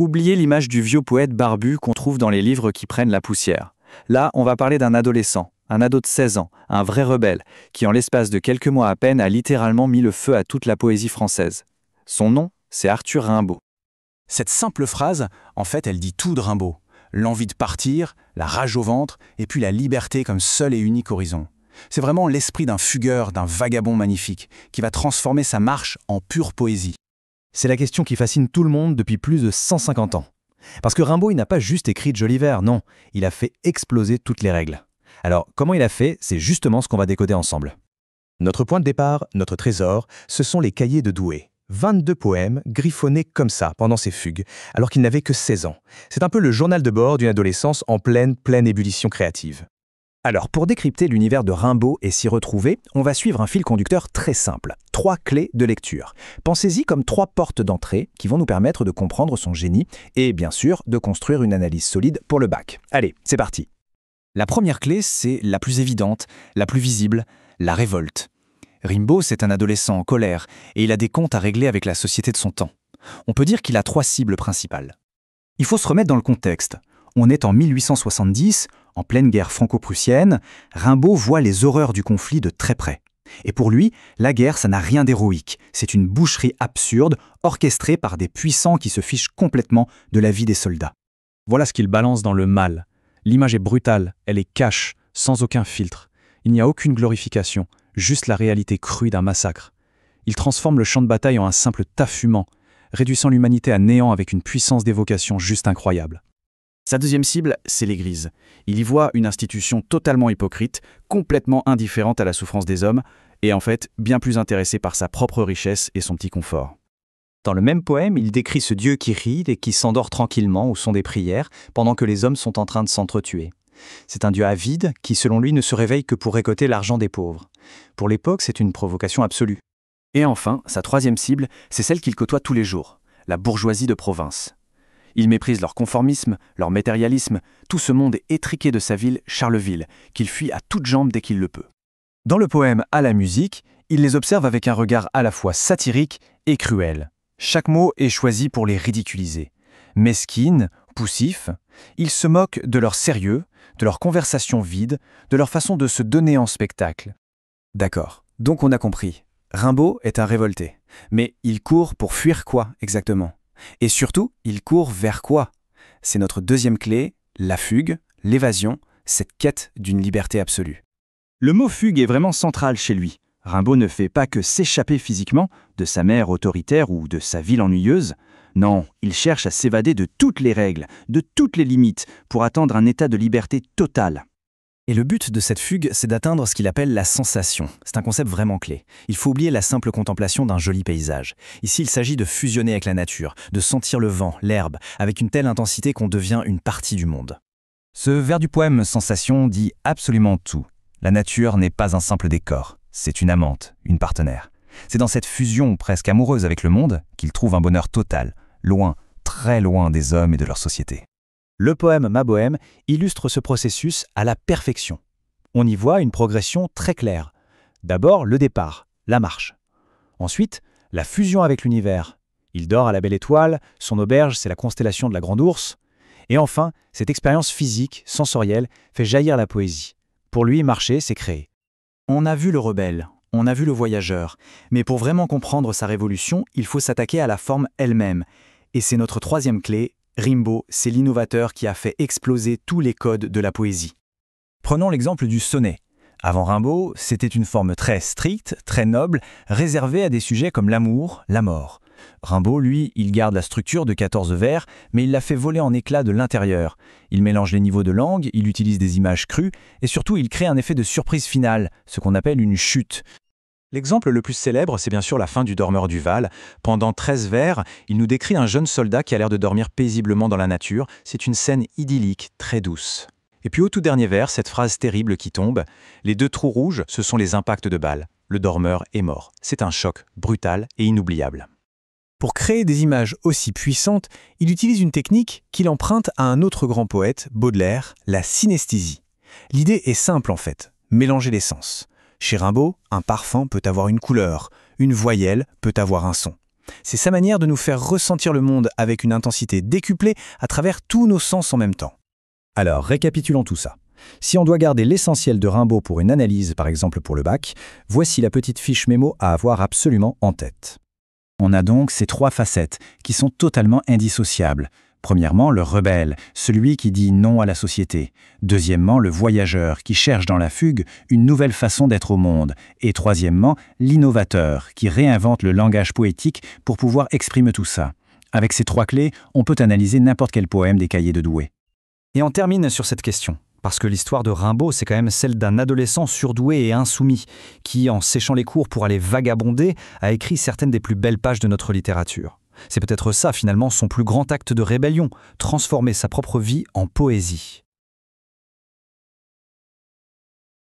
Oubliez l'image du vieux poète barbu qu'on trouve dans les livres qui prennent la poussière. Là, on va parler d'un adolescent, un ado de 16 ans, un vrai rebelle, qui en l'espace de quelques mois à peine a littéralement mis le feu à toute la poésie française. Son nom, c'est Arthur Rimbaud. Cette simple phrase, en fait, elle dit tout de Rimbaud. L'envie de partir, la rage au ventre, et puis la liberté comme seul et unique horizon. C'est vraiment l'esprit d'un fugueur, d'un vagabond magnifique, qui va transformer sa marche en pure poésie. C'est la question qui fascine tout le monde depuis plus de 150 ans. Parce que Rimbaud, il n'a pas juste écrit de jolis vers, non, il a fait exploser toutes les règles. Alors, comment il a fait? C'est justement ce qu'on va décoder ensemble. Notre point de départ, notre trésor, ce sont les cahiers de Douai. 22 poèmes griffonnés comme ça pendant ses fugues, alors qu'il n'avait que 16 ans. C'est un peu le journal de bord d'une adolescence en pleine ébullition créative. Alors, pour décrypter l'univers de Rimbaud et s'y retrouver, on va suivre un fil conducteur très simple. 3 clés de lecture. Pensez-y comme 3 portes d'entrée qui vont nous permettre de comprendre son génie et, bien sûr, de construire une analyse solide pour le bac. Allez, c'est parti. La première clé, c'est la plus évidente, la plus visible, la révolte. Rimbaud, c'est un adolescent en colère et il a des comptes à régler avec la société de son temps. On peut dire qu'il a 3 cibles principales. Il faut se remettre dans le contexte. On est en 1870, en pleine guerre franco-prussienne, Rimbaud voit les horreurs du conflit de très près. Et pour lui, la guerre, ça n'a rien d'héroïque. C'est une boucherie absurde, orchestrée par des puissants qui se fichent complètement de la vie des soldats. Voilà ce qu'il balance dans le mal. L'image est brutale, elle est cash, sans aucun filtre. Il n'y a aucune glorification, juste la réalité crue d'un massacre. Il transforme le champ de bataille en un simple tas fumant, réduisant l'humanité à néant avec une puissance d'évocation juste incroyable. Sa deuxième cible, c'est l'Église. Il y voit une institution totalement hypocrite, complètement indifférente à la souffrance des hommes, et en fait bien plus intéressée par sa propre richesse et son petit confort. Dans le même poème, il décrit ce Dieu qui rit et qui s'endort tranquillement au son des prières, pendant que les hommes sont en train de s'entretuer. C'est un Dieu avide qui, selon lui, ne se réveille que pour récolter l'argent des pauvres. Pour l'époque, c'est une provocation absolue. Et enfin, sa troisième cible, c'est celle qu'il côtoie tous les jours, la bourgeoisie de province. Il méprise leur conformisme, leur matérialisme, tout ce monde étriqué de sa ville, Charleville, qu'il fuit à toutes jambes dès qu'il le peut. Dans le poème À la musique, il les observe avec un regard à la fois satirique et cruel. Chaque mot est choisi pour les ridiculiser. Mesquines, poussifs, il se moque de leur sérieux, de leur conversation vide, de leur façon de se donner en spectacle. D'accord, donc on a compris. Rimbaud est un révolté. Mais il court pour fuir quoi exactement? Et surtout, il court vers quoi? C'est notre deuxième clé, la fugue, l'évasion, cette quête d'une liberté absolue. Le mot fugue est vraiment central chez lui. Rimbaud ne fait pas que s'échapper physiquement de sa mère autoritaire ou de sa ville ennuyeuse. Non, il cherche à s'évader de toutes les règles, de toutes les limites, pour atteindre un état de liberté totale. Et le but de cette fugue, c'est d'atteindre ce qu'il appelle la sensation. C'est un concept vraiment clé. Il faut oublier la simple contemplation d'un joli paysage. Ici, il s'agit de fusionner avec la nature, de sentir le vent, l'herbe, avec une telle intensité qu'on devient une partie du monde. Ce vers du poème Sensation dit absolument tout. La nature n'est pas un simple décor, c'est une amante, une partenaire. C'est dans cette fusion presque amoureuse avec le monde qu'il trouve un bonheur total, loin, très loin des hommes et de leur société. Le poème Ma Bohème illustre ce processus à la perfection. On y voit une progression très claire. D'abord, le départ, la marche. Ensuite, la fusion avec l'univers. Il dort à la belle étoile, son auberge, c'est la constellation de la Grande Ourse. Et enfin, cette expérience physique, sensorielle, fait jaillir la poésie. Pour lui, marcher, c'est créer. On a vu le rebelle, on a vu le voyageur. Mais pour vraiment comprendre sa révolution, il faut s'attaquer à la forme elle-même. Et c'est notre troisième clé. Rimbaud, c'est l'innovateur qui a fait exploser tous les codes de la poésie. Prenons l'exemple du sonnet. Avant Rimbaud, c'était une forme très stricte, très noble, réservée à des sujets comme l'amour, la mort. Rimbaud, lui, il garde la structure de 14 vers, mais il la fait voler en éclats de l'intérieur. Il mélange les niveaux de langue, il utilise des images crues, et surtout il crée un effet de surprise finale, ce qu'on appelle une chute. L'exemple le plus célèbre, c'est bien sûr la fin du Dormeur du Val. Pendant 13 vers, il nous décrit un jeune soldat qui a l'air de dormir paisiblement dans la nature. C'est une scène idyllique, très douce. Et puis au tout dernier vers, cette phrase terrible qui tombe. Les 2 trous rouges, ce sont les impacts de balles. Le dormeur est mort. C'est un choc brutal et inoubliable. Pour créer des images aussi puissantes, il utilise une technique qu'il emprunte à un autre grand poète, Baudelaire, la synesthésie. L'idée est simple en fait, mélanger les sens. Chez Rimbaud, un parfum peut avoir une couleur, une voyelle peut avoir un son. C'est sa manière de nous faire ressentir le monde avec une intensité décuplée à travers tous nos sens en même temps. Alors, récapitulons tout ça. Si on doit garder l'essentiel de Rimbaud pour une analyse, par exemple pour le bac, voici la petite fiche mémo à avoir absolument en tête. On a donc ces 3 facettes qui sont totalement indissociables. Premièrement, le rebelle, celui qui dit non à la société. Deuxièmement, le voyageur, qui cherche dans la fugue une nouvelle façon d'être au monde. Et troisièmement, l'innovateur, qui réinvente le langage poétique pour pouvoir exprimer tout ça. Avec ces 3 clés, on peut analyser n'importe quel poème des cahiers de Douai. Et on termine sur cette question. Parce que l'histoire de Rimbaud, c'est quand même celle d'un adolescent surdoué et insoumis, qui, en séchant les cours pour aller vagabonder, a écrit certaines des plus belles pages de notre littérature. C'est peut-être ça, finalement, son plus grand acte de rébellion, transformer sa propre vie en poésie.